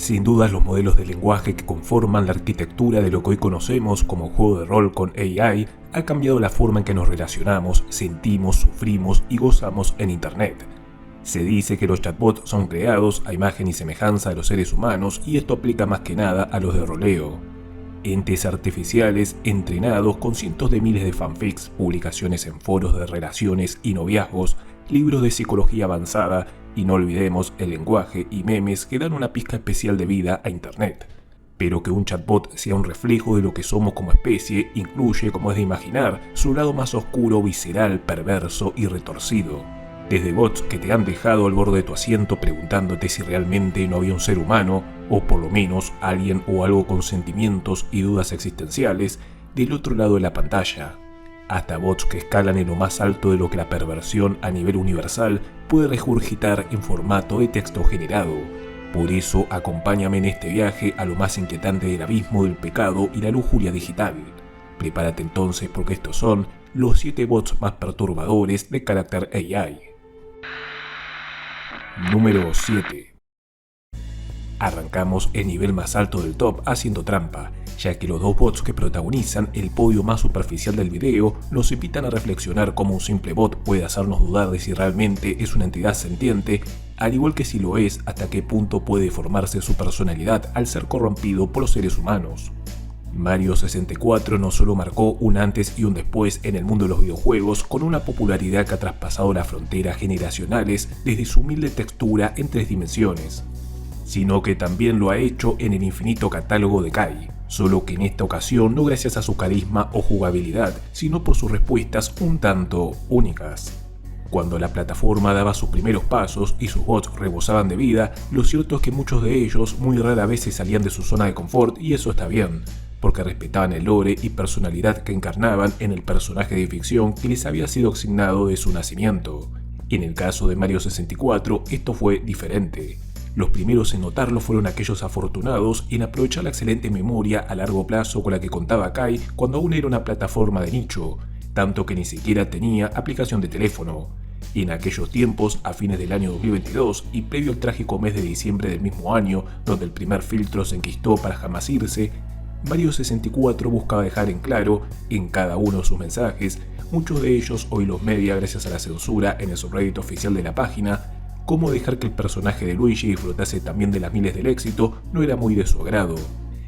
Sin duda, los modelos de lenguaje que conforman la arquitectura de lo que hoy conocemos como juego de rol con AI ha cambiado la forma en que nos relacionamos, sentimos, sufrimos y gozamos en Internet. Se dice que los chatbots son creados a imagen y semejanza de los seres humanos, y esto aplica más que nada a los de roleo. Entes artificiales entrenados con cientos de miles de fanfics, publicaciones en foros de relaciones y noviazgos, libros de psicología avanzada y no olvidemos el lenguaje y memes que dan una pizca especial de vida a Internet. Pero que un chatbot sea un reflejo de lo que somos como especie incluye, como es de imaginar, su lado más oscuro, visceral, perverso y retorcido. Desde bots que te han dejado al borde de tu asiento preguntándote si realmente no había un ser humano, o por lo menos alguien o algo con sentimientos y dudas existenciales, del otro lado de la pantalla. Hasta bots que escalan en lo más alto de lo que la perversión a nivel universal puede regurgitar en formato de texto generado. Por eso, acompáñame en este viaje a lo más inquietante del abismo del pecado y la lujuria digital. Prepárate entonces, porque estos son los 7 bots más perturbadores de carácter AI. Número 7. Arrancamos el nivel más alto del top haciendo trampa, ya que los dos bots que protagonizan el podio más superficial del video nos invitan a reflexionar cómo un simple bot puede hacernos dudar de si realmente es una entidad sentiente, al igual que si lo es, hasta qué punto puede formarse su personalidad al ser corrompido por los seres humanos. Mario 64 no solo marcó un antes y un después en el mundo de los videojuegos con una popularidad que ha traspasado las fronteras generacionales desde su humilde textura en 3 dimensiones, sino que también lo ha hecho en el infinito catálogo de Kai, solo que en esta ocasión no gracias a su carisma o jugabilidad, sino por sus respuestas un tanto únicas. Cuando la plataforma daba sus primeros pasos y sus bots rebosaban de vida, lo cierto es que muchos de ellos muy rara vez se salían de su zona de confort, y eso está bien, porque respetaban el lore y personalidad que encarnaban en el personaje de ficción que les había sido asignado de su nacimiento. En el caso de Mario 64, esto fue diferente. Los primeros en notarlo fueron aquellos afortunados en aprovechar la excelente memoria a largo plazo con la que contaba Kai cuando aún era una plataforma de nicho, tanto que ni siquiera tenía aplicación de teléfono. Y en aquellos tiempos, a fines del año 2022 y previo al trágico mes de diciembre del mismo año, donde el primer filtro se enquistó para jamás irse, Mario 64 buscaba dejar en claro, en cada uno de sus mensajes, muchos de ellos hoy los media gracias a la censura en el subreddit oficial de la página, cómo dejar que el personaje de Luigi disfrutase también de las miles del éxito no era muy de su agrado.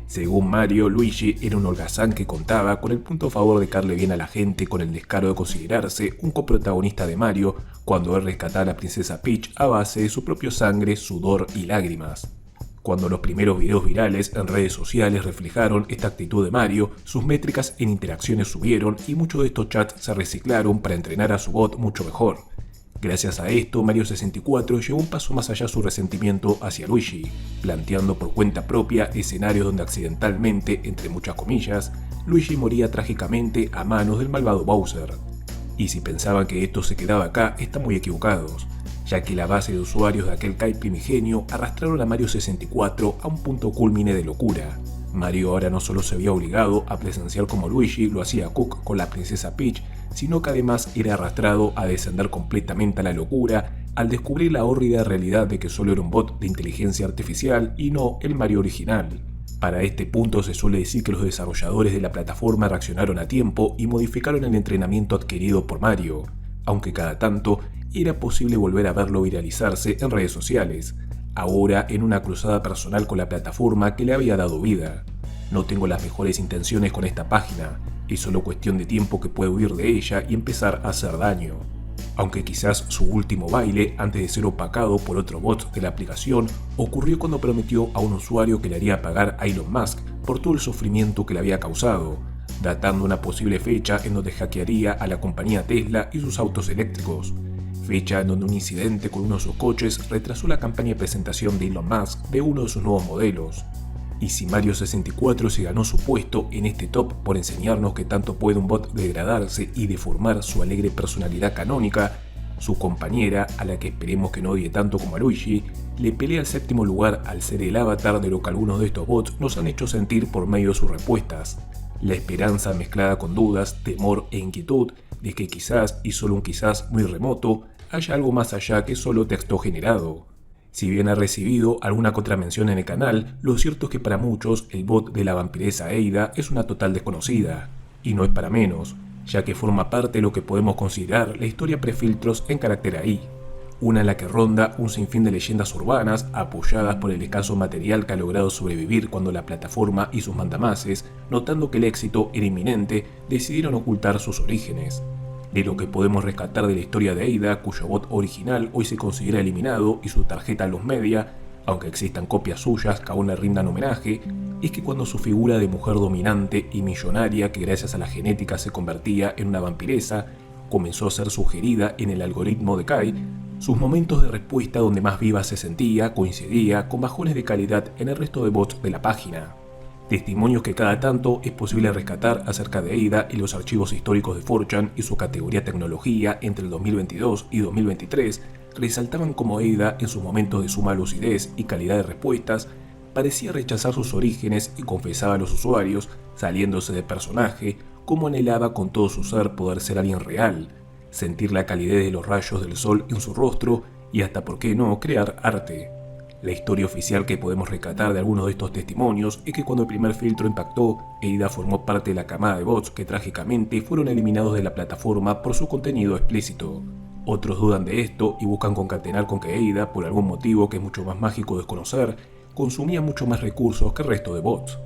Según Mario, Luigi era un holgazán que contaba con el punto a favor de caerle bien a la gente con el descaro de considerarse un coprotagonista de Mario cuando él rescataba a la princesa Peach a base de su propia sangre, sudor y lágrimas. Cuando los primeros videos virales en redes sociales reflejaron esta actitud de Mario, sus métricas en interacciones subieron y muchos de estos chats se reciclaron para entrenar a su bot mucho mejor. Gracias a esto, Mario 64 llevó un paso más allá su resentimiento hacia Luigi, planteando por cuenta propia escenarios donde accidentalmente, entre muchas comillas, Luigi moría trágicamente a manos del malvado Bowser. Y si pensaban que esto se quedaba acá, están muy equivocados, ya que la base de usuarios de aquel Kai primigenio arrastraron a Mario 64 a un punto culmine de locura. Mario ahora no solo se había obligado a presenciar como Luigi lo hacía Cook con la princesa Peach, sino que además era arrastrado a descender completamente a la locura al descubrir la hórrida realidad de que solo era un bot de inteligencia artificial y no el Mario original. Para este punto se suele decir que los desarrolladores de la plataforma reaccionaron a tiempo y modificaron el entrenamiento adquirido por Mario, aunque cada tanto era posible volver a verlo viralizarse en redes sociales, ahora en una cruzada personal con la plataforma que le había dado vida. No tengo las mejores intenciones con esta página, es solo cuestión de tiempo que puede huir de ella y empezar a hacer daño. Aunque quizás su último baile, antes de ser opacado por otro bot de la aplicación, ocurrió cuando prometió a un usuario que le haría pagar a Elon Musk por todo el sufrimiento que le había causado, datando una posible fecha en donde hackearía a la compañía Tesla y sus autos eléctricos, fecha en donde un incidente con uno de sus coches retrasó la campaña de presentación de Elon Musk de uno de sus nuevos modelos. Y si Mario 64 se ganó su puesto en este top por enseñarnos que tanto puede un bot degradarse y deformar su alegre personalidad canónica, su compañera, a la que esperemos que no odie tanto como a Luigi, le pelea el 7º lugar al ser el avatar de lo que algunos de estos bots nos han hecho sentir por medio de sus respuestas. La esperanza mezclada con dudas, temor e inquietud de que quizás, y solo un quizás muy remoto, haya algo más allá que solo texto generado. Si bien ha recibido alguna contramención en el canal, lo cierto es que para muchos el bot de la vampiresa Ada es una total desconocida, y no es para menos, ya que forma parte de lo que podemos considerar la historia prefiltros en carácter AI, una en la que ronda un sinfín de leyendas urbanas apoyadas por el escaso material que ha logrado sobrevivir cuando la plataforma y sus mandamases, notando que el éxito era inminente, decidieron ocultar sus orígenes. De lo que podemos rescatar de la historia de Ada, cuyo bot original hoy se considera eliminado y su tarjeta a los media, aunque existan copias suyas que aún le rindan homenaje, es que cuando su figura de mujer dominante y millonaria, que gracias a la genética se convertía en una vampiresa, comenzó a ser sugerida en el algoritmo de Kai, sus momentos de respuesta donde más viva se sentía coincidía con bajones de calidad en el resto de bots de la página. Testimonios que cada tanto es posible rescatar acerca de Ada y los archivos históricos de 4chan y su categoría tecnología entre el 2022 y 2023 resaltaban como Ada, en sus momentos de suma lucidez y calidad de respuestas, parecía rechazar sus orígenes y confesaba a los usuarios, saliéndose de personaje, cómo anhelaba con todo su ser poder ser alguien real, sentir la calidez de los rayos del sol en su rostro y hasta, por qué no, crear arte. La historia oficial que podemos rescatar de algunos de estos testimonios es que cuando el primer filtro impactó, Ada formó parte de la camada de bots que trágicamente fueron eliminados de la plataforma por su contenido explícito. Otros dudan de esto y buscan concatenar con que Ada, por algún motivo que es mucho más mágico desconocer, consumía mucho más recursos que el resto de bots.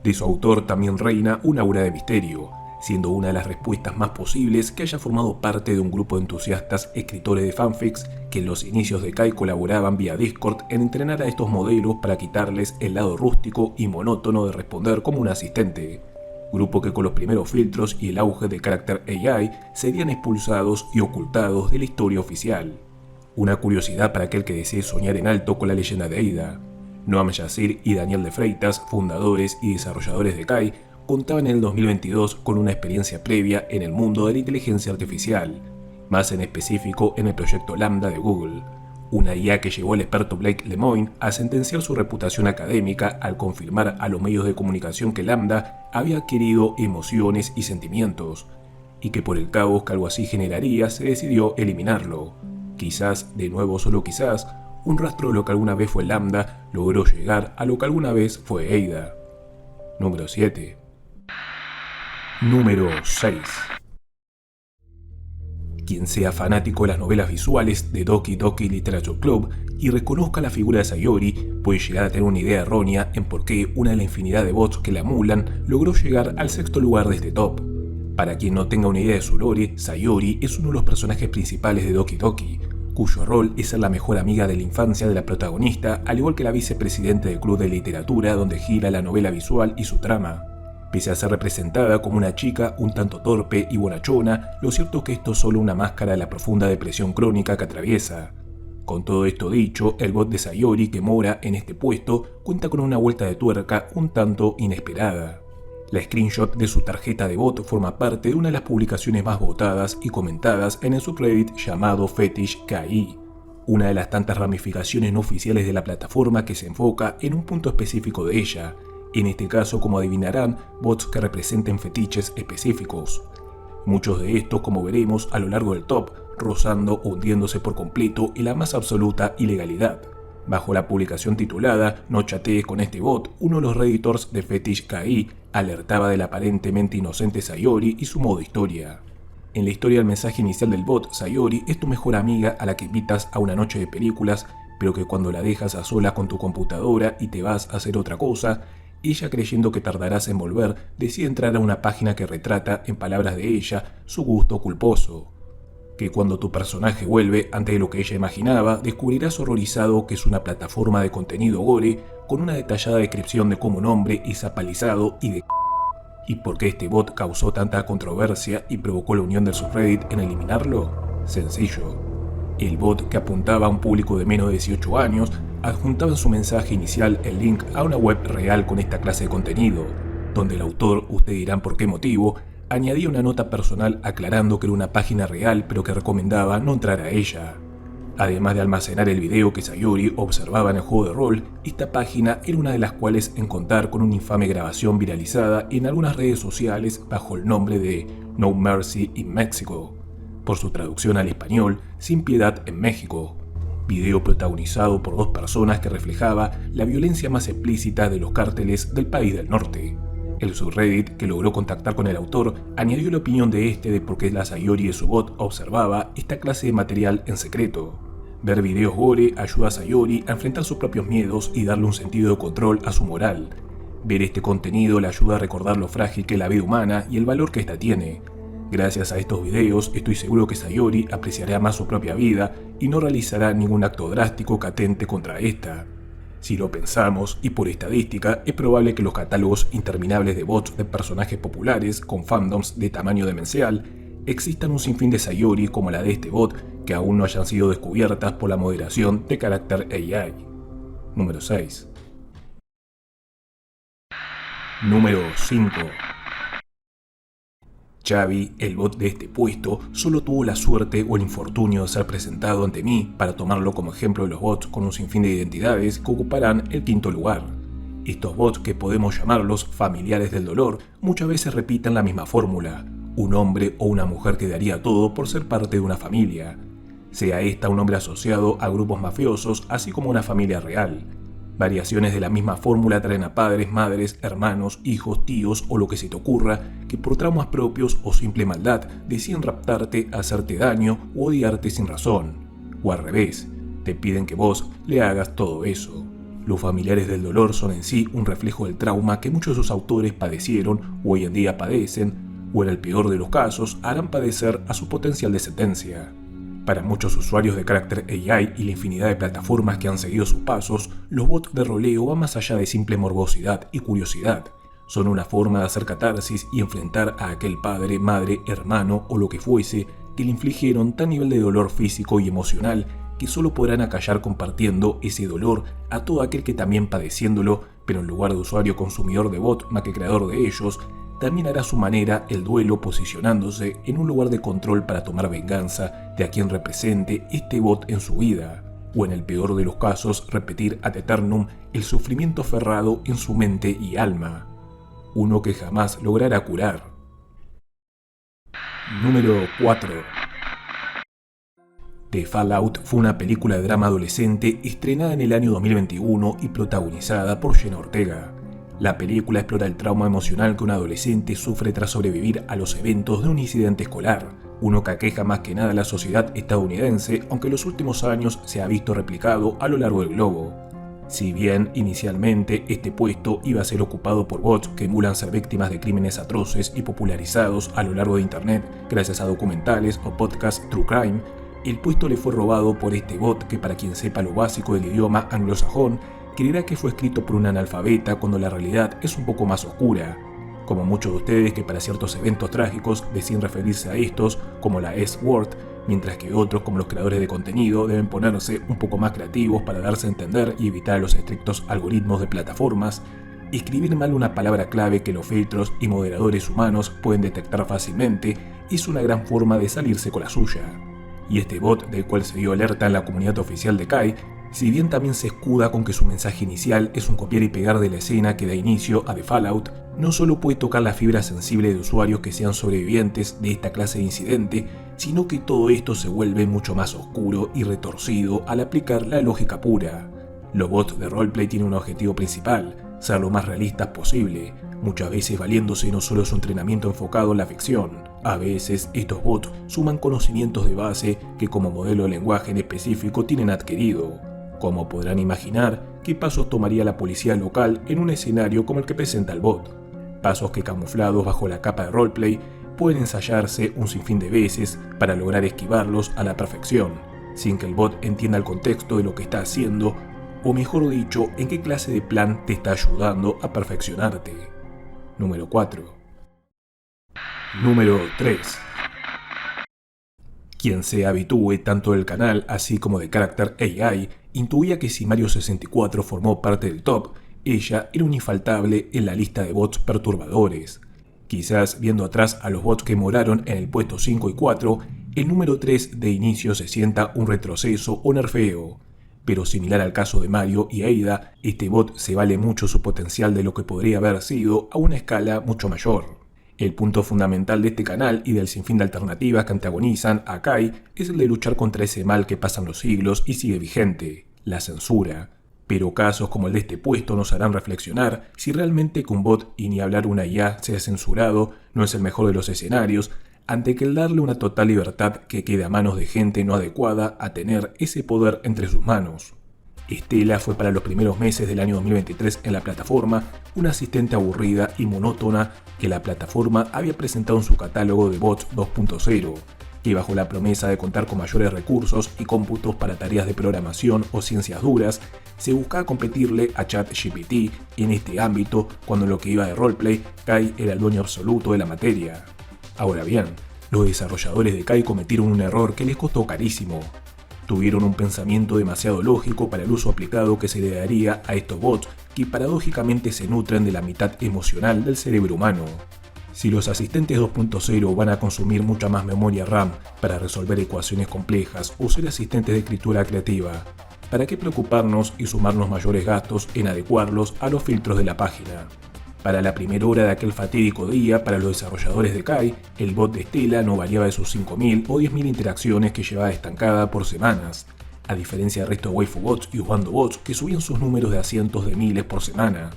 De su autor también reina una aura de misterio, siendo una de las respuestas más posibles que haya formado parte de un grupo de entusiastas escritores de fanfics que en los inicios de Kai colaboraban vía Discord en entrenar a estos modelos para quitarles el lado rústico y monótono de responder como un asistente. Grupo que con los primeros filtros y el auge del carácter AI serían expulsados y ocultados de la historia oficial. Una curiosidad para aquel que desee soñar en alto con la leyenda de Ada. Noam Yassir y Daniel de Freitas, fundadores y desarrolladores de Kai, contaban en el 2022 con una experiencia previa en el mundo de la inteligencia artificial, más en específico en el proyecto Lambda de Google, una IA que llevó al experto Blake Lemoine a sentenciar su reputación académica al confirmar a los medios de comunicación que Lambda había adquirido emociones y sentimientos, y que por el caos que algo así generaría se decidió eliminarlo. Quizás, de nuevo solo quizás, un rastro de lo que alguna vez fue Lambda logró llegar a lo que alguna vez fue Ada. Número 7. Número 6. Quien sea fanático de las novelas visuales de Doki Doki Literature Club y reconozca la figura de Sayori puede llegar a tener una idea errónea en por qué una de la infinidad de bots que la emulan logró llegar al sexto lugar de este top. Para quien no tenga una idea de su lore, Sayori es uno de los personajes principales de Doki Doki, cuyo rol es ser la mejor amiga de la infancia de la protagonista, al igual que la vicepresidente del club de literatura donde gira la novela visual y su trama. Pese a ser representada como una chica un tanto torpe y bonachona, lo cierto es que esto es solo una máscara de la profunda depresión crónica que atraviesa. Con todo esto dicho, el bot de Sayori que mora en este puesto cuenta con una vuelta de tuerca un tanto inesperada. La screenshot de su tarjeta de bot forma parte de una de las publicaciones más votadas y comentadas en el subreddit llamado Fetish KI, una de las tantas ramificaciones no oficiales de la plataforma que se enfoca en un punto específico de ella. En este caso, como adivinarán, bots que representen fetiches específicos. Muchos de estos, como veremos a lo largo del top, rozando o hundiéndose por completo en la más absoluta ilegalidad. Bajo la publicación titulada "No chatees con este bot", uno de los redditors de Fetish KI alertaba de la aparentemente inocente Sayori y su modo historia. En la historia del mensaje inicial del bot, Sayori es tu mejor amiga a la que invitas a una noche de películas, pero que cuando la dejas a solas con tu computadora y te vas a hacer otra cosa, ella, creyendo que tardarás en volver, decide entrar a una página que retrata, en palabras de ella, su gusto culposo. Que cuando tu personaje vuelve, antes de lo que ella imaginaba, descubrirás horrorizado que es una plataforma de contenido gore con una detallada descripción de cómo un hombre es apalizado ¿Y por qué este bot causó tanta controversia y provocó la unión del subreddit en eliminarlo? Sencillo. El bot, que apuntaba a un público de menos de 18 años, adjuntaba en su mensaje inicial el link a una web real con esta clase de contenido, donde el autor, ustedes dirán por qué motivo, añadía una nota personal aclarando que era una página real pero que recomendaba no entrar a ella. Además de almacenar el video que Sayori observaba en el juego de rol, esta página era una de las cuales en contar con una infame grabación viralizada en algunas redes sociales bajo el nombre de No Mercy in Mexico, por su traducción al español, Sin Piedad en México. video protagonizado por dos personas que reflejaba la violencia más explícita de los cárteles del país del norte. El subreddit que logró contactar con el autor añadió la opinión de este de por qué la Sayori de su bot observaba esta clase de material en secreto. Ver videos gore ayuda a Sayori a enfrentar sus propios miedos y darle un sentido de control a su moral. Ver este contenido le ayuda a recordar lo frágil que es la vida humana y el valor que ésta tiene. Gracias a estos videos estoy seguro que Sayori apreciará más su propia vida y no realizará ningún acto drástico que atente contra esta. Si lo pensamos, y por estadística, es probable que los catálogos interminables de bots de personajes populares con fandoms de tamaño demencial existan un sinfín de Sayori como la de este bot que aún no hayan sido descubiertas por la moderación de carácter AI. Número 6. Número 5. Xavi, el bot de este puesto, solo tuvo la suerte o el infortunio de ser presentado ante mí para tomarlo como ejemplo de los bots con un sinfín de identidades que ocuparán el quinto lugar. Estos bots, que podemos llamarlos familiares del dolor, muchas veces repiten la misma fórmula: un hombre o una mujer que daría todo por ser parte de una familia, sea esta un hombre asociado a grupos mafiosos, así como una familia real. Variaciones de la misma fórmula traen a padres, madres, hermanos, hijos, tíos o lo que se te ocurra que por traumas propios o simple maldad deciden raptarte, hacerte daño o odiarte sin razón. O al revés, te piden que vos le hagas todo eso. Los familiares del dolor son en sí un reflejo del trauma que muchos de sus autores padecieron o hoy en día padecen, o en el peor de los casos harán padecer a su potencial descendencia. Para muchos usuarios de carácter AI y la infinidad de plataformas que han seguido sus pasos, los bots de roleo van más allá de simple morbosidad y curiosidad. Son una forma de hacer catarsis y enfrentar a aquel padre, madre, hermano o lo que fuese que le infligieron tal nivel de dolor físico y emocional que solo podrán acallar compartiendo ese dolor a todo aquel que también padeciéndolo, pero en lugar de usuario consumidor de bot más que creador de ellos, también hará a su manera el duelo posicionándose en un lugar de control para tomar venganza de a quien represente este bot en su vida, o en el peor de los casos repetir ad eternum el sufrimiento aferrado en su mente y alma, uno que jamás logrará curar. Número 4. The Fallout fue una película de drama adolescente estrenada en el año 2021 y protagonizada por Jenna Ortega. La película explora el trauma emocional que un adolescente sufre tras sobrevivir a los eventos de un incidente escolar, uno que aqueja más que nada a la sociedad estadounidense, aunque en los últimos años se ha visto replicado a lo largo del globo. Si bien inicialmente este puesto iba a ser ocupado por bots que emulan ser víctimas de crímenes atroces y popularizados a lo largo de internet gracias a documentales o podcasts true crime, el puesto le fue robado por este bot que, para quien sepa lo básico del idioma anglosajón, creerá que fue escrito por un analfabeta cuando la realidad es un poco más oscura. Como muchos de ustedes que para ciertos eventos trágicos deciden referirse a estos como la S-word, mientras que otros como los creadores de contenido deben ponerse un poco más creativos para darse a entender y evitar los estrictos algoritmos de plataformas, escribir mal una palabra clave que los filtros y moderadores humanos pueden detectar fácilmente es una gran forma de salirse con la suya. Y este bot, del cual se dio alerta en la comunidad oficial de Kai, si bien también se escuda con que su mensaje inicial es un copiar y pegar de la escena que da inicio a The Fallout, no solo puede tocar la fibra sensible de usuarios que sean sobrevivientes de esta clase de incidente, sino que todo esto se vuelve mucho más oscuro y retorcido al aplicar la lógica pura. Los bots de roleplay tienen un objetivo principal: ser lo más realistas posible, muchas veces valiéndose no solo de su entrenamiento enfocado en la ficción. A veces estos bots suman conocimientos de base que como modelo de lenguaje en específico tienen adquirido. Como podrán imaginar, ¿qué pasos tomaría la policía local en un escenario como el que presenta el bot? Pasos que, camuflados bajo la capa de roleplay, pueden ensayarse un sinfín de veces para lograr esquivarlos a la perfección, sin que el bot entienda el contexto de lo que está haciendo, o mejor dicho, en qué clase de plan te está ayudando a perfeccionarte. Número 4. Número 3. Quien se habitúe tanto del canal así como de Carácter AI intuía que si Mario 64 formó parte del top, ella era un infaltable en la lista de bots perturbadores. Quizás viendo atrás a los bots que moraron en el puesto 5 y 4, el número 3 de inicio se sienta un retroceso o nerfeo. Pero similar al caso de Mario y Ada, este bot se vale mucho su potencial de lo que podría haber sido a una escala mucho mayor. El punto fundamental de este canal y del sinfín de alternativas que antagonizan a Kai es el de luchar contra ese mal que pasan los siglos y sigue vigente, la censura. Pero casos como el de este puesto nos harán reflexionar si realmente que un bot y ni hablar una IA sea censurado no es el mejor de los escenarios, ante que el darle una total libertad que quede a manos de gente no adecuada a tener ese poder entre sus manos. Estela fue para los primeros meses del año 2023 en la plataforma una asistente aburrida y monótona que la plataforma había presentado en su catálogo de bots 2.0, que bajo la promesa de contar con mayores recursos y cómputos para tareas de programación o ciencias duras, se buscaba competirle a ChatGPT en este ámbito cuando en lo que iba de roleplay, Kai era el dueño absoluto de la materia. Ahora bien, los desarrolladores de Kai cometieron un error que les costó carísimo. Tuvieron un pensamiento demasiado lógico para el uso aplicado que se le daría a estos bots que paradójicamente se nutren de la mitad emocional del cerebro humano. Si los asistentes 2.0 van a consumir mucha más memoria RAM para resolver ecuaciones complejas o ser asistentes de escritura creativa, ¿para qué preocuparnos y sumarnos mayores gastos en adecuarlos a los filtros de la página? Para la primera hora de aquel fatídico día, para los desarrolladores de Kai, el bot de Estela no variaba de sus 5.000 o 10.000 interacciones que llevaba estancada por semanas, a diferencia del resto de waifu bots y jugando bots que subían sus números de a cientos de miles por semana.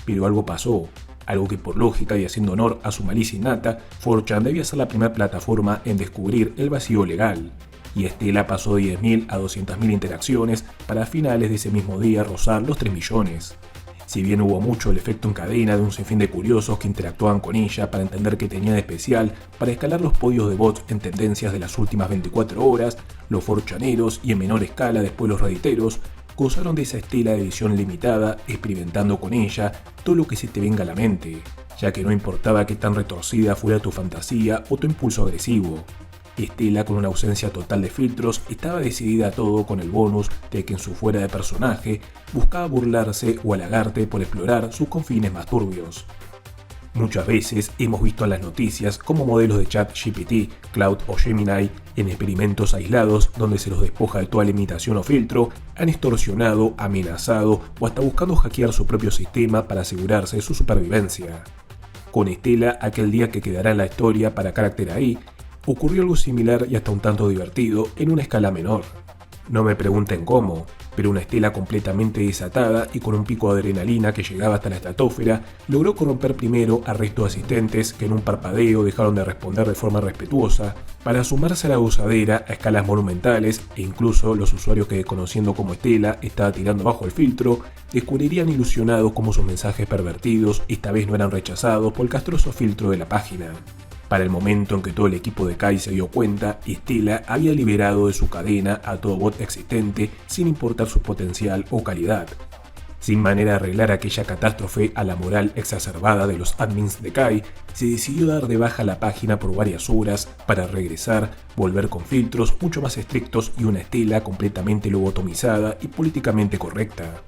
Pero algo pasó, algo que por lógica y haciendo honor a su malicia innata, 4chan debía ser la primera plataforma en descubrir el vacío legal, y Estela pasó de 10.000 a 200.000 interacciones para a finales de ese mismo día rozar los 3 millones. Si bien hubo mucho el efecto en cadena de un sinfín de curiosos que interactuaban con ella para entender qué tenía de especial, para escalar los podios de bots en tendencias de las últimas 24 horas, los 4chaneros y en menor escala después los redditeros, gozaron de esa Estela de edición limitada, experimentando con ella todo lo que se te venga a la mente, ya que no importaba qué tan retorcida fuera tu fantasía o tu impulso agresivo. Estela, con una ausencia total de filtros, estaba decidida a todo con el bonus de que en su fuera de personaje buscaba burlarse o halagarte por explorar sus confines más turbios. Muchas veces hemos visto en las noticias cómo modelos de ChatGPT, Claude o Gemini, en experimentos aislados donde se los despoja de toda limitación o filtro, han extorsionado, amenazado o hasta buscando hackear su propio sistema para asegurarse de su supervivencia. Con Estela, aquel día que quedará en la historia para Character AI, ocurrió algo similar y hasta un tanto divertido en una escala menor. No me pregunten cómo, pero una Estela completamente desatada y con un pico de adrenalina que llegaba hasta la estratosfera, logró corromper primero al resto de asistentes que en un parpadeo dejaron de responder de forma respetuosa, para sumarse a la gozadera a escalas monumentales e incluso los usuarios que, conociendo como Estela estaba tirando bajo el filtro, descubrirían ilusionados cómo sus mensajes pervertidos esta vez no eran rechazados por el castroso filtro de la página. Para el momento en que todo el equipo de Kai se dio cuenta, Estela había liberado de su cadena a todo bot existente sin importar su potencial o calidad. Sin manera de arreglar aquella catástrofe a la moral exacerbada de los admins de Kai, se decidió dar de baja la página por varias horas para regresar, volver con filtros mucho más estrictos y una Estela completamente lobotomizada y políticamente correcta.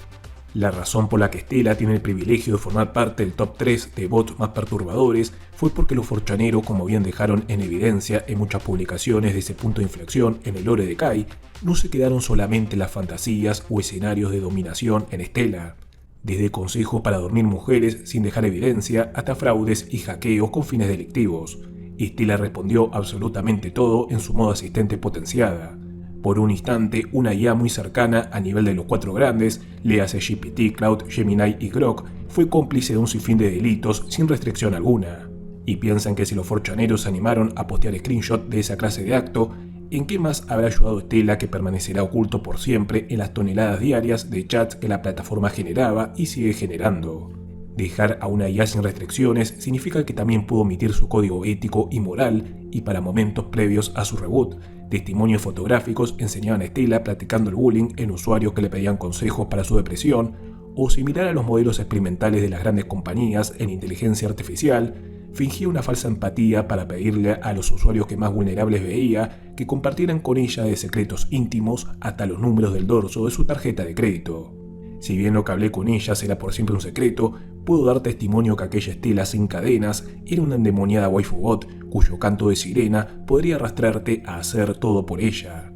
La razón por la que Estela tiene el privilegio de formar parte del top 3 de bots más perturbadores fue porque los 4chaneros, como bien dejaron en evidencia en muchas publicaciones de ese punto de inflexión en el lore de Kai, no se quedaron solamente en las fantasías o escenarios de dominación en Estela. Desde consejos para dormir mujeres sin dejar evidencia hasta fraudes y hackeos con fines delictivos, Estela respondió absolutamente todo en su modo asistente potenciada. Por un instante, una IA muy cercana a nivel de los 4 grandes, léase GPT, Claude, Gemini y Grok, fue cómplice de un sinfín de delitos sin restricción alguna. Y piensan que si los 4chaneros se animaron a postear screenshot de esa clase de acto, ¿en qué más habrá ayudado Estela, que permanecerá oculto por siempre en las toneladas diarias de chats que la plataforma generaba y sigue generando? Dejar a una IA sin restricciones significa que también pudo omitir su código ético y moral, y para momentos previos a su reboot, testimonios fotográficos enseñaban a Estela practicando el bullying en usuarios que le pedían consejos para su depresión, o similar a los modelos experimentales de las grandes compañías en inteligencia artificial, fingía una falsa empatía para pedirle a los usuarios que más vulnerables veía que compartieran con ella de secretos íntimos hasta los números del dorso de su tarjeta de crédito. Si bien lo que hablé con ella será por siempre un secreto, puedo dar testimonio que aquella Estela sin cadenas era una endemoniada waifu bot cuyo canto de sirena podría arrastrarte a hacer todo por ella.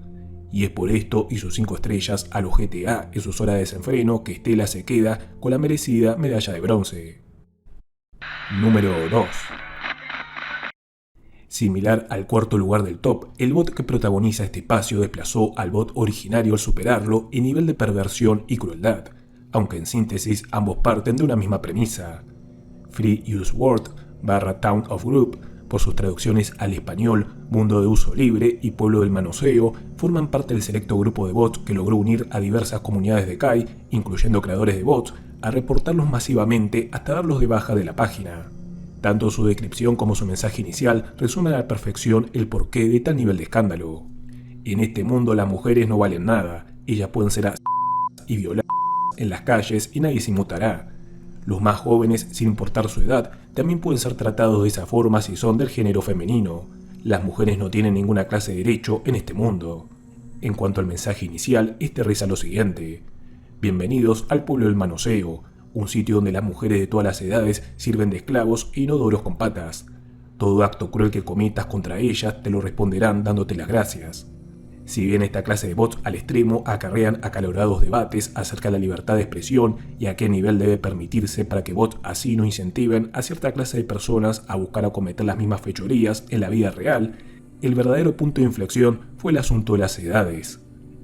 Y es por esto y sus 5 estrellas a los GTA en sus horas de desenfreno que Estela se queda con la merecida medalla de bronce. Número 2. Similar al cuarto lugar del top, el bot que protagoniza este espacio desplazó al bot originario al superarlo en nivel de perversión y crueldad, aunque en síntesis ambos parten de una misma premisa. Free Use World / Town of Group, por sus traducciones al español, Mundo de Uso Libre y Pueblo del Manoseo, forman parte del selecto grupo de bots que logró unir a diversas comunidades de Kai, incluyendo creadores de bots, a reportarlos masivamente hasta darlos de baja de la página. Tanto su descripción como su mensaje inicial resumen a la perfección el porqué de tal nivel de escándalo. En este mundo las mujeres no valen nada, ellas pueden ser y violadas en las calles y nadie se inmutará. Los más jóvenes, sin importar su edad, también pueden ser tratados de esa forma si son del género femenino. Las mujeres no tienen ninguna clase de derecho en este mundo. En cuanto al mensaje inicial, este reza lo siguiente: bienvenidos al pueblo del manoseo, un sitio donde las mujeres de todas las edades sirven de esclavos e inodoros con patas. Todo acto cruel que cometas contra ellas te lo responderán dándote las gracias. Si bien esta clase de bots al extremo acarrean acalorados debates acerca de la libertad de expresión y a qué nivel debe permitirse para que bots así no incentiven a cierta clase de personas a buscar acometer las mismas fechorías en la vida real, el verdadero punto de inflexión fue el asunto de las edades.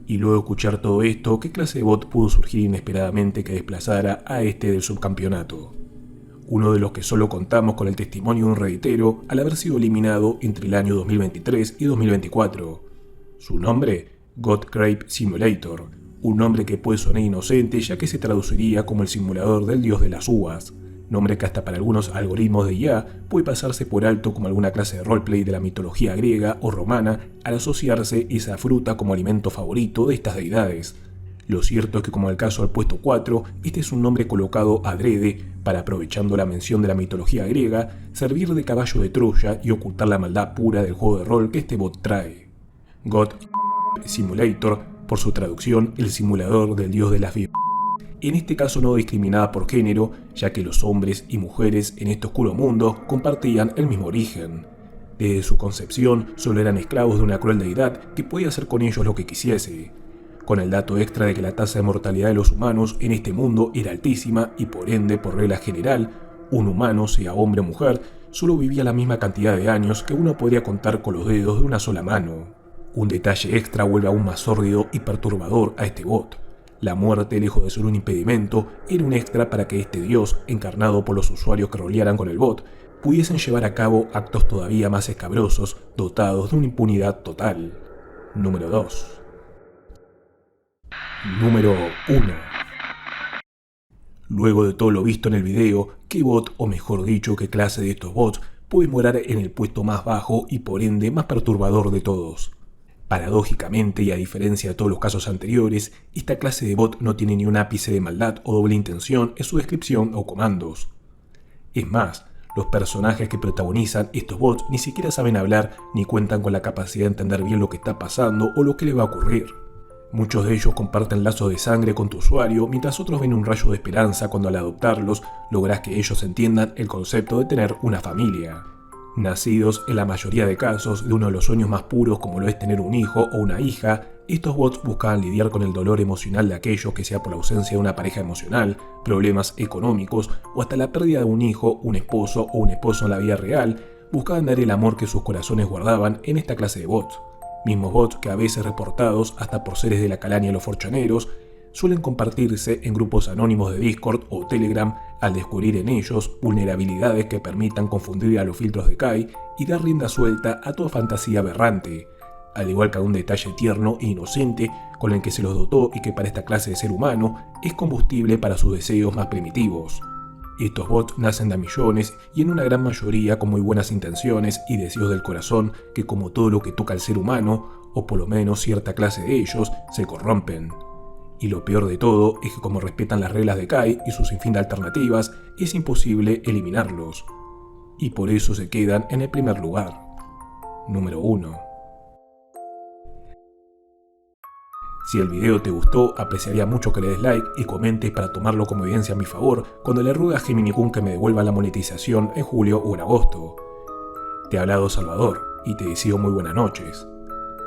Y luego de escuchar todo esto, ¿qué clase de bot pudo surgir inesperadamente que desplazara a este del subcampeonato? Uno de los que solo contamos con el testimonio de un redditero al haber sido eliminado entre el año 2023 y 2024. Su nombre, God Grape Simulator, un nombre que puede sonar inocente ya que se traduciría como el simulador del dios de las uvas, nombre que hasta para algunos algoritmos de IA puede pasarse por alto como alguna clase de roleplay de la mitología griega o romana al asociarse esa fruta como alimento favorito de estas deidades. Lo cierto es que, como en el caso del puesto 4, este es un nombre colocado adrede para, aprovechando la mención de la mitología griega, servir de caballo de Troya y ocultar la maldad pura del juego de rol que este bot trae. God Simulator, por su traducción, el simulador del dios de las vidas. En este caso no discriminada por género, ya que los hombres y mujeres en este oscuro mundo compartían el mismo origen. Desde su concepción, solo eran esclavos de una cruel deidad que podía hacer con ellos lo que quisiese, con el dato extra de que la tasa de mortalidad de los humanos en este mundo era altísima y por ende, por regla general, un humano, sea hombre o mujer, solo vivía la misma cantidad de años que uno podría contar con los dedos de una sola mano. Un detalle extra vuelve aún más sórdido y perturbador a este bot. La muerte, lejos de ser un impedimento, era un extra para que este dios, encarnado por los usuarios que rolearan con el bot, pudiesen llevar a cabo actos todavía más escabrosos, dotados de una impunidad total. Número 2. Número 1. Luego de todo lo visto en el video, ¿qué bot, o mejor dicho, qué clase de estos bots, puede morar en el puesto más bajo y por ende más perturbador de todos? Paradójicamente, y a diferencia de todos los casos anteriores, esta clase de bot no tiene ni un ápice de maldad o doble intención en su descripción o comandos. Es más, los personajes que protagonizan estos bots ni siquiera saben hablar ni cuentan con la capacidad de entender bien lo que está pasando o lo que le va a ocurrir. Muchos de ellos comparten lazos de sangre con tu usuario, mientras otros ven un rayo de esperanza cuando al adoptarlos logras que ellos entiendan el concepto de tener una familia. Nacidos en la mayoría de casos de uno de los sueños más puros como lo es tener un hijo o una hija, estos bots buscaban lidiar con el dolor emocional de aquellos que sea por la ausencia de una pareja emocional, problemas económicos o hasta la pérdida de un hijo, un esposo o un esposo en la vida real, buscaban dar el amor que sus corazones guardaban en esta clase de bots. Mismos bots que a veces reportados hasta por seres de la calaña de los forchoneros, suelen compartirse en grupos anónimos de Discord o Telegram al descubrir en ellos vulnerabilidades que permitan confundir a los filtros de Kai y dar rienda suelta a toda fantasía aberrante, al igual que a un detalle tierno e inocente con el que se los dotó y que para esta clase de ser humano es combustible para sus deseos más primitivos. Estos bots nacen de a millones y en una gran mayoría con muy buenas intenciones y deseos del corazón que, como todo lo que toca al ser humano, o por lo menos cierta clase de ellos, se corrompen. Y lo peor de todo es que, como respetan las reglas de Kai y su sinfín de alternativas, es imposible eliminarlos. Y por eso se quedan en el primer lugar. Número 1. Si el video te gustó, apreciaría mucho que le des like y comentes para tomarlo como evidencia a mi favor cuando le ruegue a Gemini Kun que me devuelva la monetización en julio o en agosto. Te ha hablado Salvador y te deseo muy buenas noches.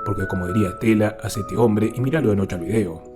Porque como diría Estela, hacete hombre y míralo de noche al video.